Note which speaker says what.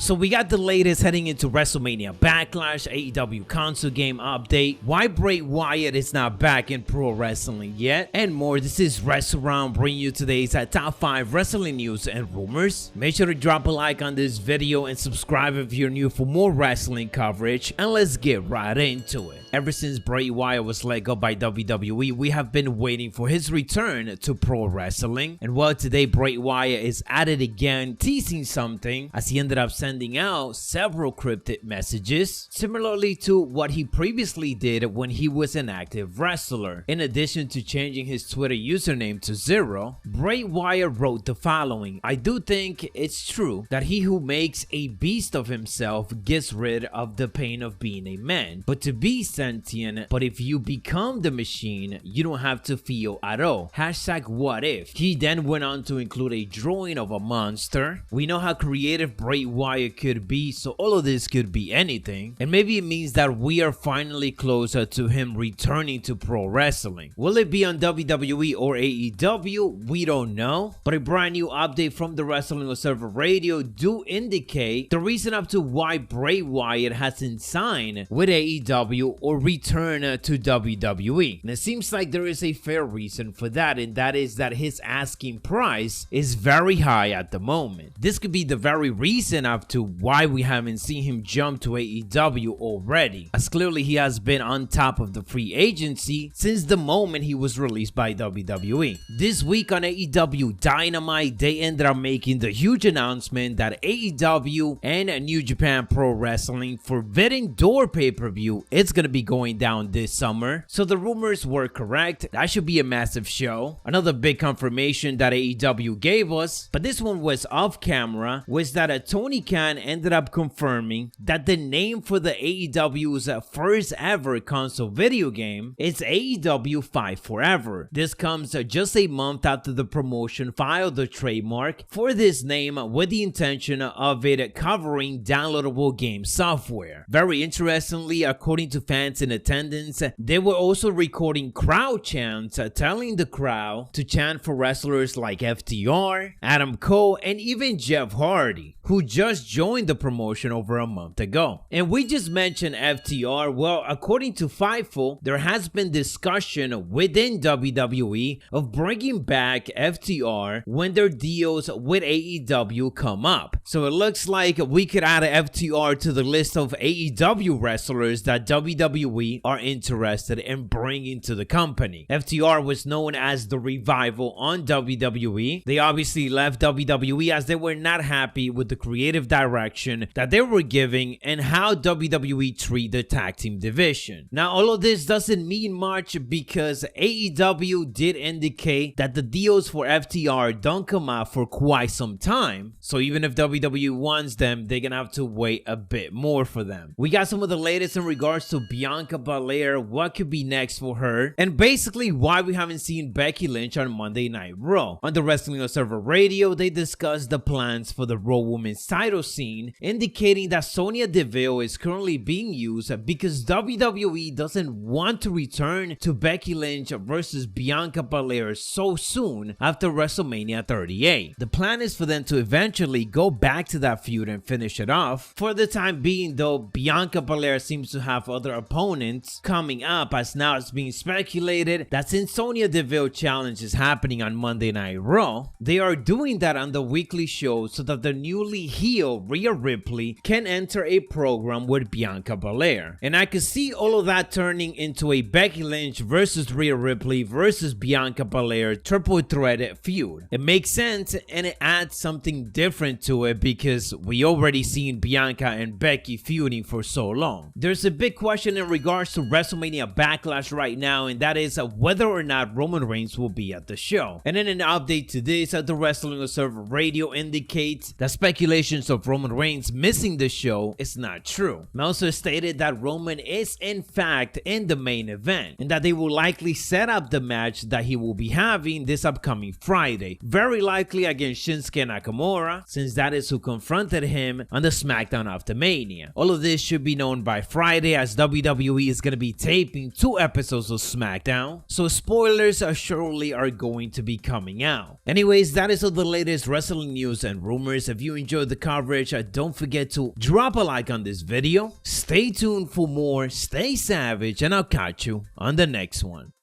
Speaker 1: So we got the latest heading into WrestleMania Backlash, AEW console game update, why Bray Wyatt is not back in pro wrestling yet, and more. This is WrestleRound bringing you today's top 5 wrestling news and rumors. Make sure to drop a like on this video and subscribe if you're new for more wrestling coverage, and let's get right into it. Ever since Bray Wyatt was let go by WWE, we have been waiting for his return to pro wrestling, and well, today Bray Wyatt is at it again, teasing something as he ended up sending out several cryptic messages, similarly to what he previously did when he was an active wrestler. In addition to changing his Twitter username to Zero, Bray Wyatt wrote the following: "I do think it's true that he who makes a beast of himself gets rid of the pain of being a man, but to be sentient, but if you become the machine, you don't have to feel at all. Hashtag what if." He then went on to include a drawing of a monster. We know how creative Bray Wyatt could be, so all of this could be anything, and maybe it means that we are finally closer to him returning to pro wrestling. Will it be on WWE or AEW? We don't know, but a brand new update from the Wrestling Observer Radio do indicate the reason up to why Bray Wyatt hasn't signed with AEW or returned to WWE, and it seems like there is a fair reason for that, and that is that his asking price is very high at the moment. This could be the very reason up to why we haven't seen him jump to AEW already, as clearly he has been on top of the free agency since the moment he was released by WWE. This week on AEW Dynamite, they ended up making the huge announcement that AEW and New Japan Pro Wrestling Forbidden Door pay-per-view is gonna be going down this summer. So the rumors were correct. That should be a massive show. Another big confirmation that AEW gave us, but this one was off camera, was that Tony Khan ended up confirming that the name for the AEW's first ever console video game is AEW Fight Forever. This comes just a month after the promotion filed the trademark for this name with the intention of it covering downloadable game software. Very interestingly, according to fans in attendance, they were also recording crowd chants telling the crowd to chant for wrestlers like FTR, Adam Cole, and even Jeff Hardy, who just joined the promotion over a month ago. And we just mentioned FTR. Well, according to Fightful, there has been discussion within WWE of bringing back FTR when their deals with AEW come up. So it looks like we could add FTR to the list of AEW wrestlers that WWE are interested in bringing to the company. FTR was known as the Revival on WWE. They obviously left WWE as they were not happy with the creative direction that they were giving and how WWE treat the tag team division. Now, all of this doesn't mean much because AEW did indicate that the deals for FTR don't come out for quite some time. So even if WWE wants them, they're gonna have to wait a bit more for them. We got some of the latest in regards to Bianca Belair, what could be next for her, and basically why we haven't seen Becky Lynch on Monday Night Raw. On the Wrestling Observer Radio, they discussed the plans for the Raw Women's title scene, indicating that Sonya Deville is currently being used because WWE doesn't want to return to Becky Lynch versus Bianca Belair so soon after WrestleMania 38. The plan is for them to eventually go back to that feud and finish it off. For the time being though, Bianca Belair seems to have other opponents coming up, as now it's being speculated that since Sonya Deville challenge is happening on Monday Night Raw, they are doing that on the weekly show so that the newly heel Rhea Ripley can enter a program with Bianca Belair. And I could see all of that turning into a Becky Lynch versus Rhea Ripley versus Bianca Belair triple threat feud. It makes sense and it adds something different to it because we already seen Bianca and Becky feuding for so long. There's a big question in regards to WrestleMania Backlash right now, and that is whether or not Roman Reigns will be at the show. And in an update to this, the Wrestling Observer Radio indicates that speculations of Roman Reigns missing the show is not true. Meltzer stated that Roman is in fact in the main event and that they will likely set up the match that he will be having this upcoming Friday, very likely against Shinsuke Nakamura, since that is who confronted him on the SmackDown after Mania. All of this should be known by Friday, as WWE is going to be taping 2 episodes of SmackDown, so spoilers surely are going to be coming out. Anyways, that is all the latest wrestling news and rumors. If you enjoyed enjoyed the coverage, don't forget to drop a like on this video. Stay tuned for more, stay savage, and I'll catch you on the next one.